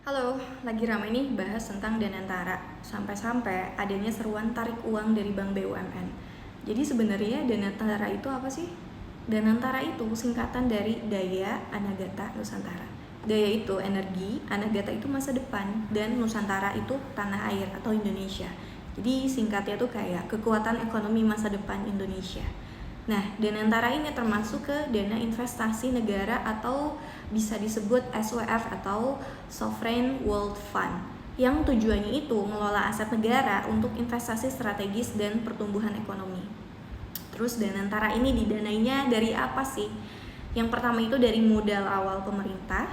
Halo, lagi ramai nih bahas tentang Danantara. Sampai-sampai adanya seruan tarik uang dari Bank BUMN. Jadi sebenarnya Danantara itu apa sih? Danantara itu singkatan dari Daya, Anagata, Nusantara. Daya itu energi, Anagata itu masa depan, dan Nusantara itu tanah air atau Indonesia. Jadi singkatnya tuh kayak kekuatan ekonomi masa depan Indonesia. Nah, Danantara ini termasuk ke dana investasi negara atau bisa disebut SWF atau Sovereign Wealth Fund yang tujuannya itu mengelola aset negara untuk investasi strategis dan pertumbuhan ekonomi. Terus Danantara ini didanainya dari apa sih? Yang pertama itu dari modal awal pemerintah,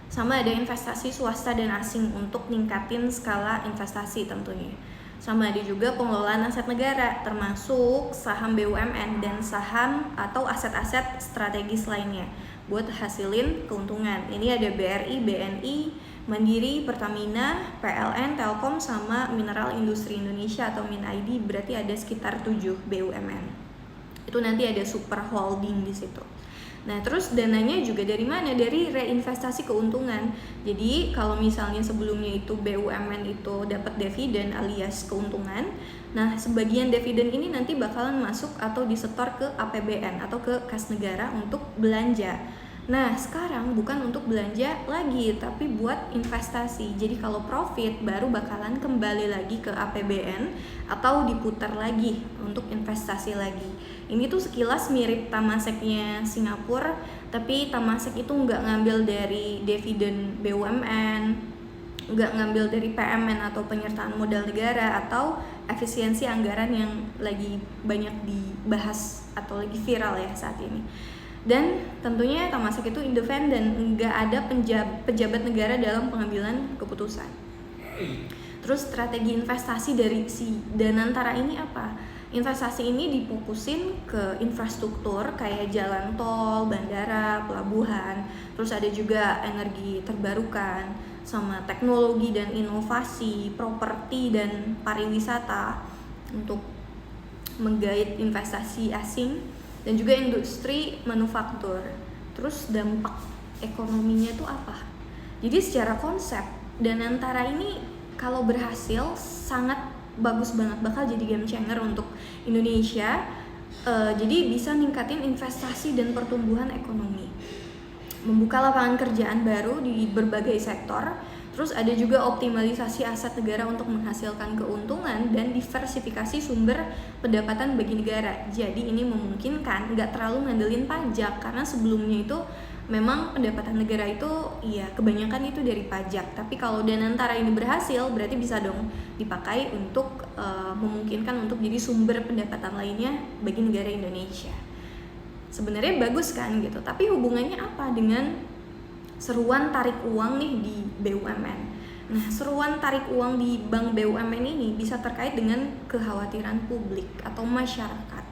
sama ada investasi swasta dan asing untuk ningkatin skala investasi tentunya. Sama ada juga pengelolaan aset negara termasuk saham BUMN dan saham atau aset-aset strategis lainnya buat hasilin keuntungan. Ini ada BRI, BNI, Mandiri, Pertamina, PLN, Telkom, sama Mineral Industri Indonesia atau MinID, berarti ada sekitar 7 BUMN. Itu nanti ada super holding di situ. Nah, terus dananya juga dari mana? Dari reinvestasi keuntungan. Jadi, kalau misalnya sebelumnya itu BUMN itu dapat dividen alias keuntungan, nah sebagian dividen ini nanti bakalan masuk atau disetor ke APBN atau ke kas negara untuk belanja. Nah, sekarang bukan untuk belanja lagi, tapi buat investasi. Jadi kalau profit baru bakalan kembali lagi ke APBN atau diputar lagi untuk investasi lagi. Ini tuh sekilas mirip Tamaseknya Singapura, tapi Tamasek itu nggak ngambil dari dividen BUMN, nggak ngambil dari PMN atau penyertaan modal negara atau efisiensi anggaran yang lagi banyak dibahas atau lagi viral ya saat ini. Dan tentunya Tamasek itu independen, nggak ada pejabat negara dalam pengambilan keputusan. Terus strategi investasi dari si Danantara ini apa? Investasi ini difokusin ke infrastruktur kayak jalan tol, bandara, pelabuhan, terus ada juga energi terbarukan, sama teknologi dan inovasi, properti dan pariwisata untuk menggait investasi asing, dan juga industri manufaktur. Terus dampak ekonominya itu apa? Jadi secara konsep Danantara ini kalau berhasil sangat bagus banget, bakal jadi game changer untuk Indonesia. Jadi bisa ningkatin investasi dan pertumbuhan ekonomi, membuka lapangan kerjaan baru di berbagai sektor. Terus ada juga optimalisasi aset negara untuk menghasilkan keuntungan dan diversifikasi sumber pendapatan bagi negara. Jadi ini memungkinkan nggak terlalu ngandelin pajak, karena sebelumnya itu memang pendapatan negara itu ya kebanyakan itu dari pajak. Tapi kalau Danantara ini berhasil, berarti bisa dong dipakai untuk memungkinkan untuk jadi sumber pendapatan lainnya bagi negara Indonesia. Sebenarnya bagus kan gitu, tapi hubungannya apa dengan seruan tarik uang nih di BUMN? Nah, seruan tarik uang di bank BUMN ini bisa terkait dengan kekhawatiran publik atau masyarakat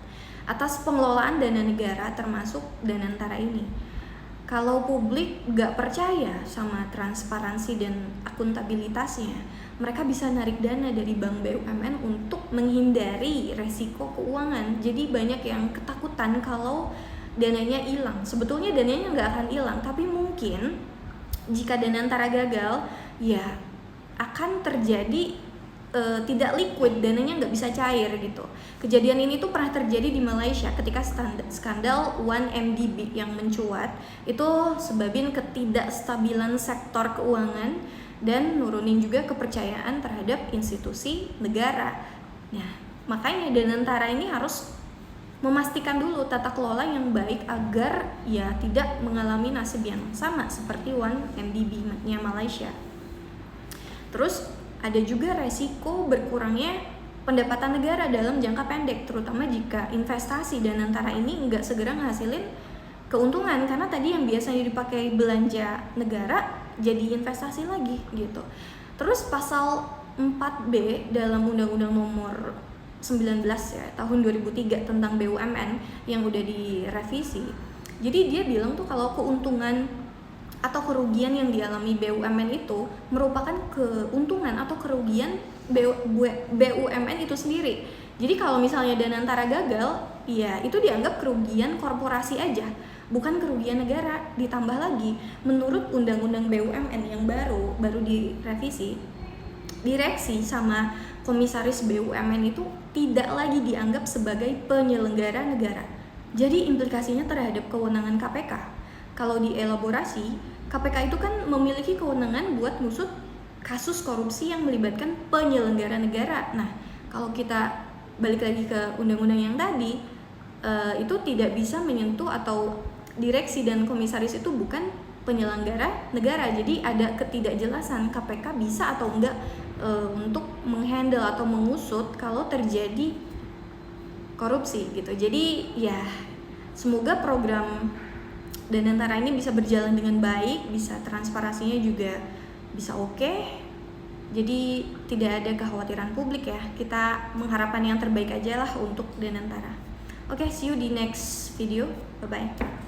atas pengelolaan dana negara termasuk Danantara ini. Kalau publik gak percaya sama transparansi dan akuntabilitasnya, mereka bisa narik dana dari bank BUMN untuk menghindari resiko keuangan. Jadi banyak yang ketakutan kalau dananya hilang. Sebetulnya dananya nggak akan hilang, tapi mungkin jika Danantara gagal, ya akan terjadi tidak liquid, dananya nggak bisa cair gitu. Kejadian ini tuh pernah terjadi di Malaysia ketika skandal 1MDB yang mencuat. Itu sebabin ketidakstabilan sektor keuangan dan nurunin juga kepercayaan terhadap institusi negara. Nah, makanya Danantara ini harus memastikan dulu tata kelola yang baik agar ya tidak mengalami nasib yang sama seperti 1MDB-nya Malaysia. Terus ada juga resiko berkurangnya pendapatan negara dalam jangka pendek, terutama jika investasi Danantara ini nggak segera menghasilin keuntungan, karena tadi yang biasanya dipakai belanja negara jadi investasi lagi gitu. Terus pasal 4B dalam Undang-Undang Nomor 19 ya tahun 2003 tentang BUMN yang udah direvisi. Jadi dia bilang tuh kalau keuntungan atau kerugian yang dialami BUMN itu merupakan keuntungan atau kerugian BUMN itu sendiri. Jadi kalau misalnya Danantara gagal, ya itu dianggap kerugian korporasi aja, bukan kerugian negara. Ditambah lagi, menurut Undang-Undang BUMN yang baru direvisi, direksi sama komisaris BUMN itu tidak lagi dianggap sebagai penyelenggara negara. Jadi implikasinya terhadap kewenangan KPK. Kalau dielaborasi, KPK itu kan memiliki kewenangan buat ngusut kasus korupsi yang melibatkan penyelenggara negara. Nah, kalau kita balik lagi ke undang-undang yang tadi, itu tidak bisa menyentuh, atau direksi dan komisaris itu bukan penyelenggara negara. Jadi ada ketidakjelasan KPK bisa atau enggak untuk menghandle atau mengusut kalau terjadi korupsi gitu. Jadi ya semoga program Danantara ini bisa berjalan dengan baik, bisa transparansinya juga bisa oke. Jadi tidak ada kekhawatiran publik ya. Kita mengharapkan yang terbaik aja lah untuk Danantara. Oke, see you di next video. Bye bye.